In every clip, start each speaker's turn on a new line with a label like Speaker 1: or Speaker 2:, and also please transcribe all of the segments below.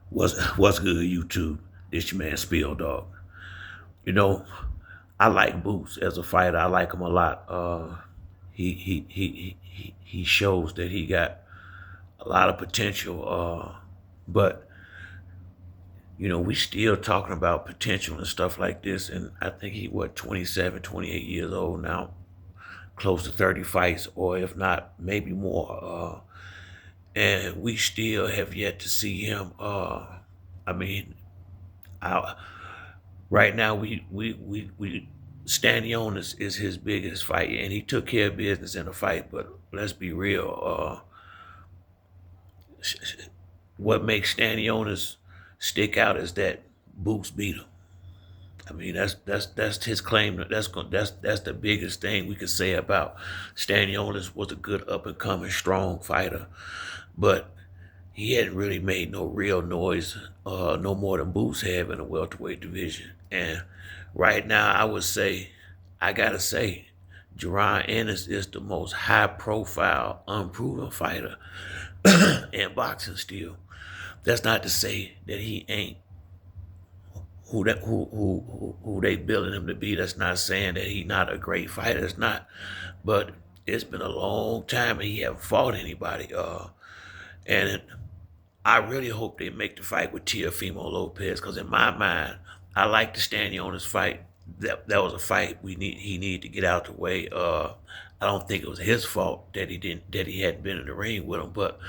Speaker 1: What's good, YouTube? This your man Spill Dog. You know, I like Boots as a fighter. I like him a lot. He shows that he got a lot of potential. But we still talking about potential and stuff like this. And I think he 27, 28 years old now, close to 30 fights, or if not, maybe more. And we still have yet to see him. I mean, I, right now we Stannion is his biggest fight, and he took care of business in the fight. But let's be real. What makes Stanionis stick out is that Boots beat him. I mean, that's his claim. That's the biggest thing we could say about Stanionis. Was a good up and coming strong fighter, but he hadn't really made no real noise, no more than Boots have in the welterweight division. And right now, I gotta say, Jerron Ennis is the most high profile, unproven fighter in boxing still. That's not to say that he ain't who they building him to be. That's not saying that he's not a great fighter. It's not. But it's been a long time and he haven't fought anybody. And I really hope they make the fight with Teofimo Lopez, because in my mind, I like to stand on his fight. That was a fight he needed to get out the way. I don't think it was his fault that he hadn't been in the ring with him. But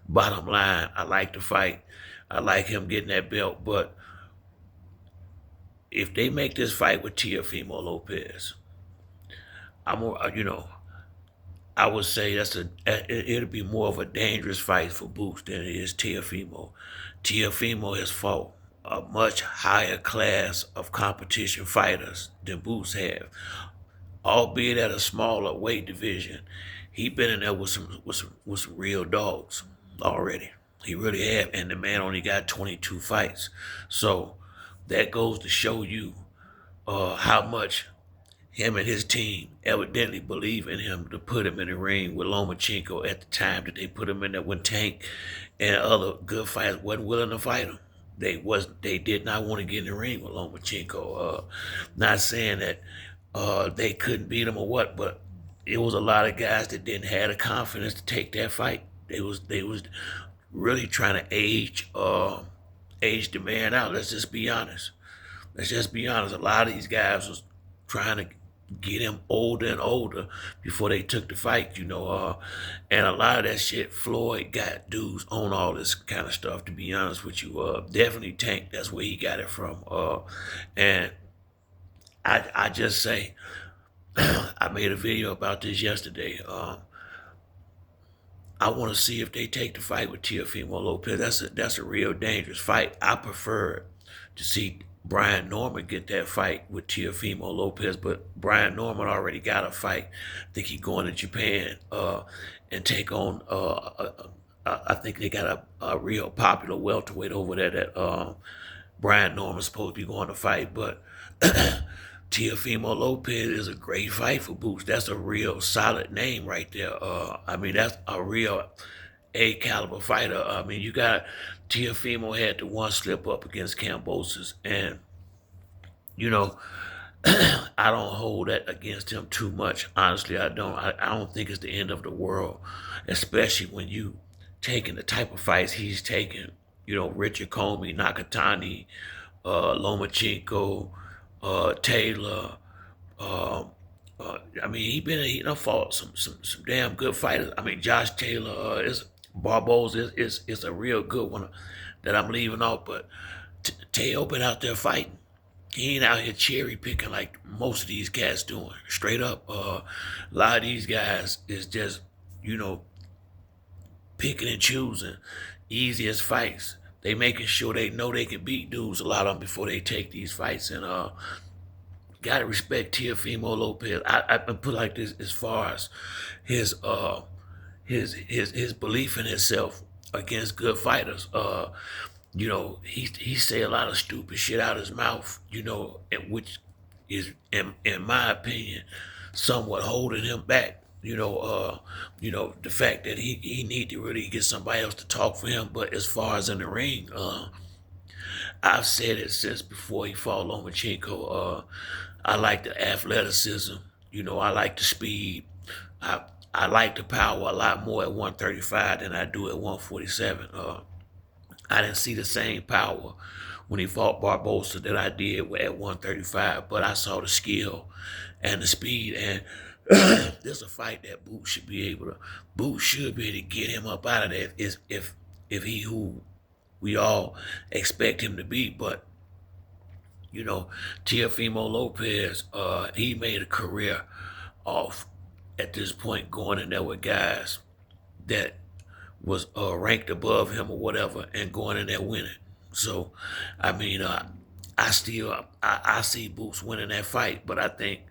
Speaker 1: bottom line, I like the fight. I like him getting that belt. But if they make this fight with Teofimo Lopez, I'm I would say it'll be more of a dangerous fight for Boots than it is Teofimo. Teofimo has fought a much higher class of competition fighters than Boots have, albeit at a smaller weight division. He been in there with some real dogs already. He really have, and the man only got 22 fights. So that goes to show you how much him and his team evidently believe in him to put him in the ring with Lomachenko at the time that they put him in there when Tank and other good fighters wasn't willing to fight him. They did not want to get in the ring with Lomachenko. Not saying that they couldn't beat him or what, but it was a lot of guys that didn't have the confidence to take that fight. They was really trying to age the man out. Let's just be honest. Let's just be honest. A lot of these guys was trying to get him older and older before they took the fight, and a lot of that shit, Floyd got dudes on all this kind of stuff, to be honest with you. Definitely Tank, that's where he got it from. And I just say, I made a video about this yesterday. I want to see if they take the fight with Teofimo Lopez. That's a real dangerous fight. I prefer to see Brian Norman get that fight with Teofimo Lopez, but Brian Norman already got a fight. I think he's going to Japan and take on. I think they got a real popular welterweight over there that Brian Norman's supposed to be going to fight, but. Teofimo Lopez is a great fight for Boots. That's a real solid name right there. I mean, that's a real A caliber fighter. I mean, you got Teofimo had the one slip up against Cambosis, and you know, I don't hold that against him too much. Honestly, I don't. I don't think it's the end of the world, especially when you taking the type of fights he's taking. Richard Comey, Nakatani, Lomachenko, Taylor. Um, I mean, he done fought some damn good fighters. I mean, Josh Taylor is Barboza is a real good one that I'm leaving off. But Teo been out there fighting. He ain't out here cherry picking like most of these cats doing. Straight up, a lot of these guys is just you know picking and choosing easiest fights. They making sure they know they can beat dudes, a lot of them, before they take these fights. And gotta respect Teofimo Lopez. I put like this as far as his his belief in himself against good fighters. He say a lot of stupid shit out his mouth, and which is in my opinion somewhat holding him back. The fact that he need to really get somebody else to talk for him. But as far as in the ring, I've said it since before he fought Lomachenko. I like the athleticism. I like the speed. I I like the power a lot more at 135 than I do at 147. I didn't see the same power when he fought Barbosa that I did at 135, but I saw the skill and the speed. And there's a fight that Boots should be able to get him up out of there if he who we all expect him to be. But you know, Teofimo Lopez, he made a career off at this point going in there with guys that was ranked above him or whatever and going in there winning. So, I mean, I see Boots winning that fight, but I think,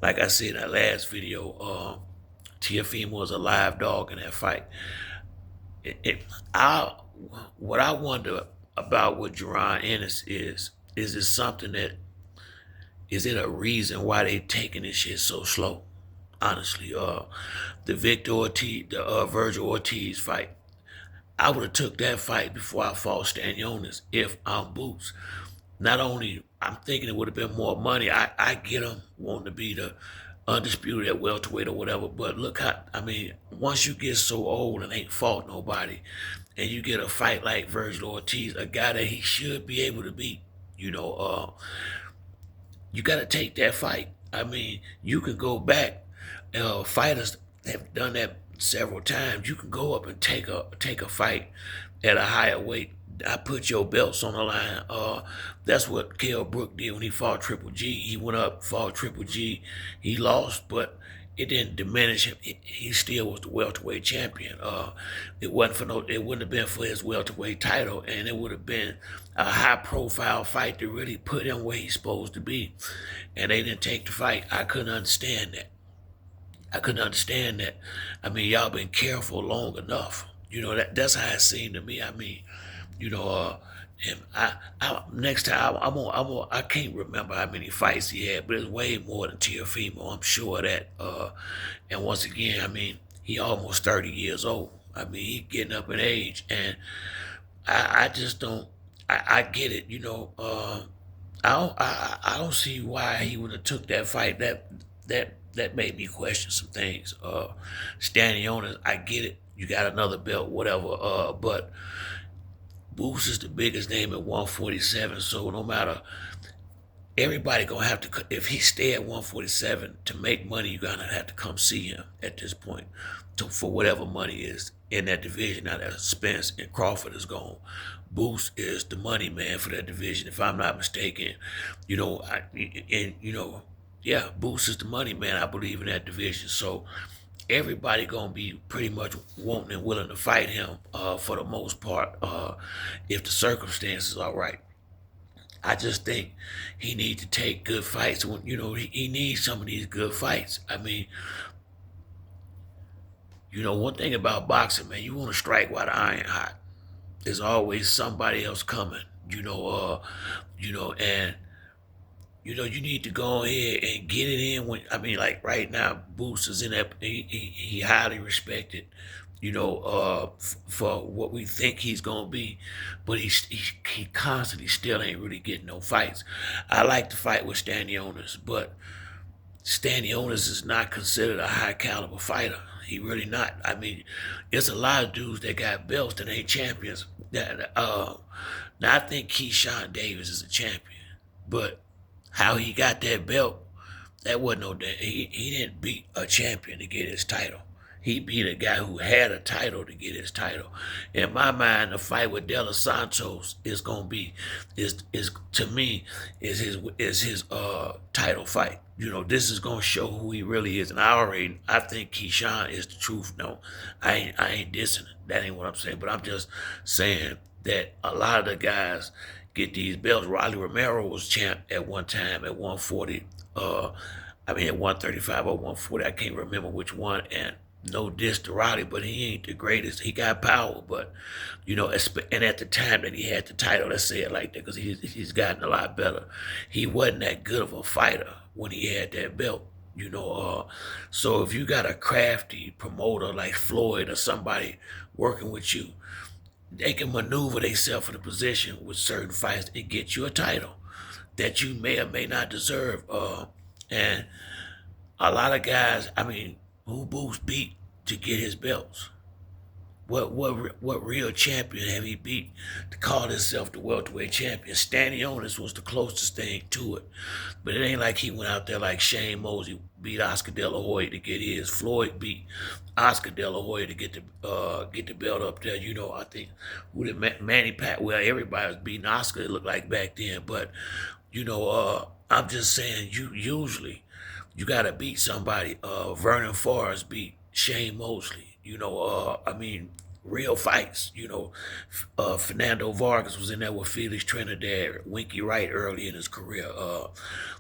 Speaker 1: like I said in that last video, Teofimo was a live dog in that fight. I what I wonder about with Jerron Ennis is it something that is it a reason why they taking this shit so slow? Honestly, the Virgil Ortiz fight, I would have took that fight before I fought Stanionis if I'm Boots. Not only I'm thinking it would have been more money. I get him wanting to be the undisputed at welterweight or whatever. But look how I mean, once you get so old and ain't fought nobody, and you get a fight like Virgil Ortiz, a guy that he should be able to beat, you know, you got to take that fight. I mean, you can go back. Fighters have done that several times. You can go up and take a fight at a higher weight. I put your belts on the line. That's what Kell Brook did when he fought Triple G. He went up, fought Triple G. He lost, but it didn't diminish him. He still was the welterweight champion. It wouldn't have been for his welterweight title, and it would have been a high-profile fight to really put him where he's supposed to be. And they didn't take the fight. I couldn't understand that. I couldn't understand that. I mean, y'all been careful long enough. That's how it seemed to me. I mean, you know, and next time I can't remember how many fights he had, but it's way more than Teofimo. I'm sure of that. And once again, I mean, he almost 30 years old. I mean, he getting up in age, and I just don't. I get it. I don't see why he would have took that fight. That made me question some things. Standing on it, I get it. You got another belt, whatever. But Boots is the biggest name at 147. So no matter, everybody gonna have to. If he stay at 147 to make money, you gonna have to come see him at this point, for whatever money is in that division. Now that Spence and Crawford is gone, Boots is the money man for that division. If I'm not mistaken, yeah, Boots is the money man, I believe, in that division. So everybody gonna be pretty much wanting and willing to fight him for the most part, if the circumstances are right. I just think he needs to take good fights. He needs some of these good fights. I mean, one thing about boxing, man, you want to strike while the iron hot. There's always somebody else coming. And you need to go ahead and get it in like right now, Boots is in that, he highly respected, for what we think he's going to be, but he constantly still ain't really getting no fights. I like to fight with Stanionis, but Stanionis is not considered a high caliber fighter. He really not. I mean, it's a lot of dudes that got belts that ain't champions. Now I think Keyshawn Davis is a champion, but how he got that belt, that wasn't no damn. He didn't beat a champion to get his title. He beat a guy who had a title to get his title. In my mind, the fight with De Los Santos is gonna be is to me is his title fight. This is gonna show who he really is. And I think Keyshawn is the truth. No, I ain't dissing it. That ain't what I'm saying. But I'm just saying that a lot of the guys get these belts. Rolly Romero was champ at one time at 140. At 135 or 140. I can't remember which one. And no diss to Rolly, but he ain't the greatest. He got power, but and at the time that he had the title, let's say it like that, because he's gotten a lot better. He wasn't that good of a fighter when he had that belt. So if you got a crafty promoter like Floyd or somebody working with you, they can maneuver themselves in a position with certain fights and get you a title that you may or may not deserve. And a lot of guys, I mean, who Boots beat to get his belts? What real champion have he beat to call himself the welterweight champion? Stanionis was the closest thing to it, but it ain't like he went out there like Shane Mosley beat Oscar De La Hoya to get his. Floyd beat Oscar De La Hoya to get the belt up there. You know, I think who did Manny Pat? Well, everybody was beating Oscar. It looked like back then, but I'm just saying you usually you gotta beat somebody. Vernon Forrest beat Shane Mosley. I mean, real fights. Fernando Vargas was in there with Felix Trinidad, Winky Wright early in his career.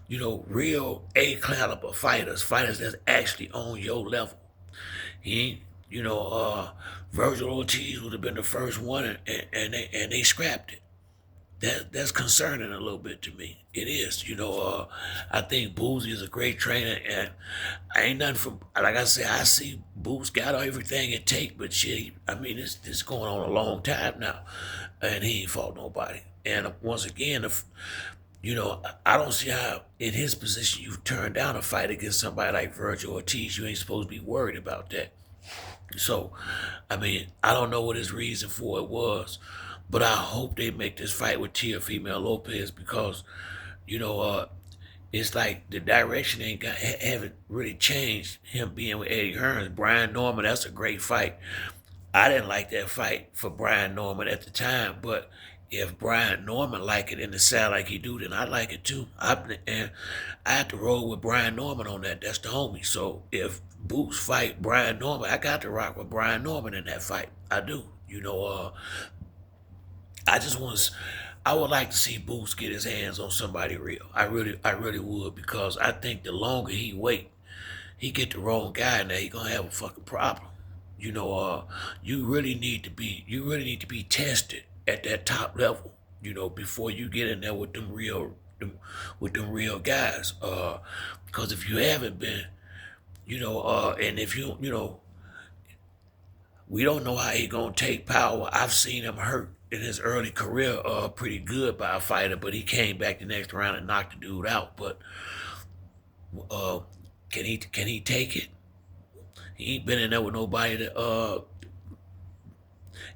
Speaker 1: Real A caliber fighters that's actually on your level. He ain't, Virgil Ortiz would have been the first one, and they scrapped it. That's concerning a little bit to me. It is. I think Boozy is a great trainer, and I ain't nothing from like I said. I see Boots got everything it take, but shit, I mean, this going on a long time now, and he ain't fought nobody. And once again, I don't see how in his position you turn down a fight against somebody like Virgil Ortiz. You ain't supposed to be worried about that. So, I mean, I don't know what his reason for it was, but I hope they make this fight with Teofimo Lopez because, you know, uh, it's like the direction haven't really changed. Him being with Eddie Hearns, Brian Norman, that's a great fight. I didn't like that fight for Brian Norman at the time, but if Brian Norman like it and it sound like he do, then I like it too. And I had to roll with Brian Norman on that. That's the homie. So if Boots fight Brian Norman, I got to rock with Brian Norman in that fight. I do. I just want to. I would like to see Boots get his hands on somebody real. I really would because I think the longer he wait, he get the wrong guy in there, he gonna have a fucking problem. You really need to be tested at that top level, before you get in there with with them real guys. Because if you haven't been, and if we don't know how he gonna take power. I've seen him hurt in his early career, pretty good by a fighter, but he came back the next round and knocked the dude out. But uh, can he take it? He ain't been in there with nobody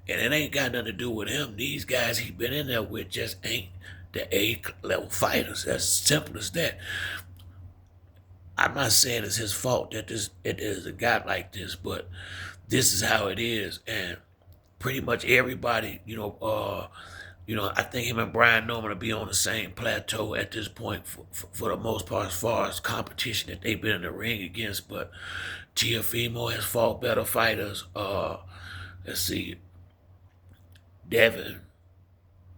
Speaker 1: and it ain't got nothing to do with him. These guys he been in there with just ain't the A level fighters. That's simple as that. I'm not saying it's his fault that it is a guy like this, but this is how it is, and pretty much everybody, I think him and Brian Norman will be on the same plateau at this point for the most part as far as competition that they've been in the ring against. But Tiafimo has fought better fighters. Let's see, Devin.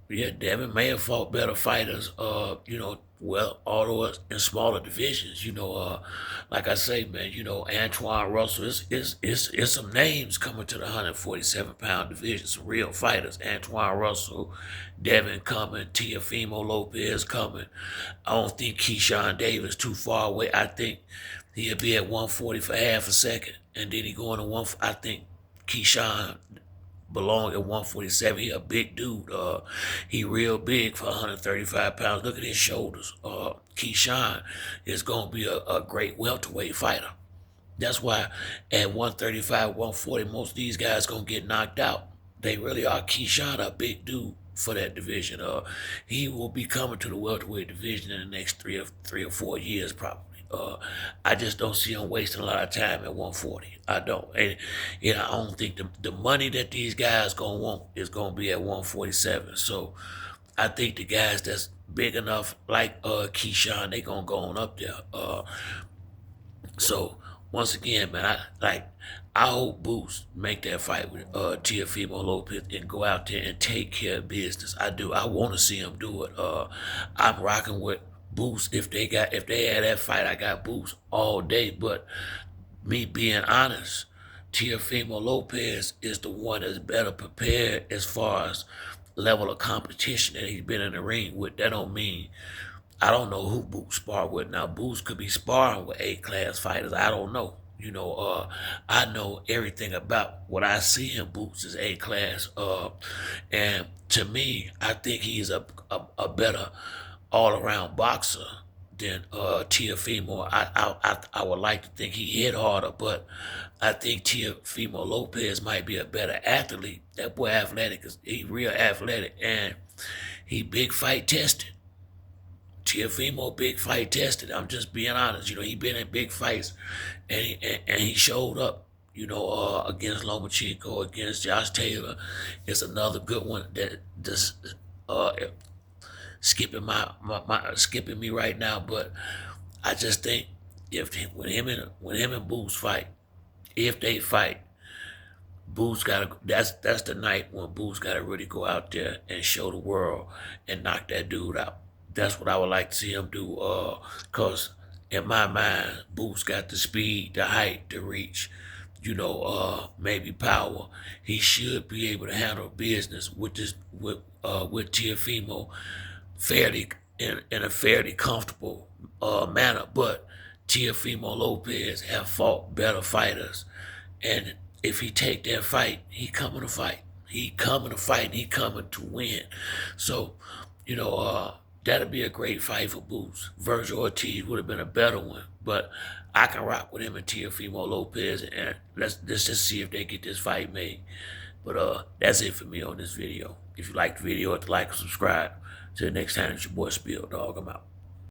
Speaker 1: Yeah, Devin may have fought better fighters. Although it's in smaller divisions, like I say, man, Antoine Russell is some names coming to the 147-pound division, some real fighters. Antoine Russell, Devin coming, Teofimo Lopez coming. I don't think Keyshawn Davis too far away. I think he'll be at 140 for half a second, and then he going to one. I think Keyshawn belong at 147. He a big dude. He real big for 135 pounds. Look at his shoulders. Keyshawn is gonna be a great welterweight fighter. That's why at 135, 140, most of these guys gonna get knocked out. They really are. Keyshawn a big dude for that division. He will be coming to the welterweight division in the next 3 or 4 years probably. I just don't see him wasting a lot of time at 140. I don't, and I don't think the money that these guys gonna want is gonna be at 147. So I think the guys that's big enough, like Keyshawn, they gonna go on up there. So once again, man, I hope Boots make that fight with Teofimo Lopez and go out there and take care of business. I do. I want to see him do it. I'm rocking with Boots. If they had that fight, I got Boots all day. But me being honest, Teofimo Lopez is the one that's better prepared as far as level of competition that he's been in the ring with. That don't mean I don't know who Boots spar with. Now Boots could be sparring with A class fighters. I don't know. I know everything about what I see in Boots is A class. And to me, I think he's a better all around boxer than Teofimo. I would like to think he hit harder, but I think Teofimo Lopez might be a better athlete. That boy athletic is he real athletic and he big fight tested. Teofimo big fight tested. I'm just being honest. He been in big fights, and he showed up. Against Lomachenko, against Josh Taylor, it's another good one that just uh skipping skipping me right now. But I just think if when him and Boots fight, if they fight, Boots gotta that's the night when Boots gotta really go out there and show the world and knock that dude out. That's what I would like to see him do. Cause in my mind, Boots got the speed, the height, the reach, maybe power. He should be able to handle business with Tiafimo fairly in a fairly comfortable manner. But Tiafimo Lopez have fought better fighters, and if he take that fight, he coming to fight. He coming to fight. And he coming to win. So, that'll be a great fight for Boots. Virgil Ortiz would have been a better one, but I can rock with him and Teofimo Lopez, and let's just see if they get this fight made. But that's it for me on this video. If you like the video, hit the like and subscribe. Till next time, it's your boy Spill Dog. I'm out.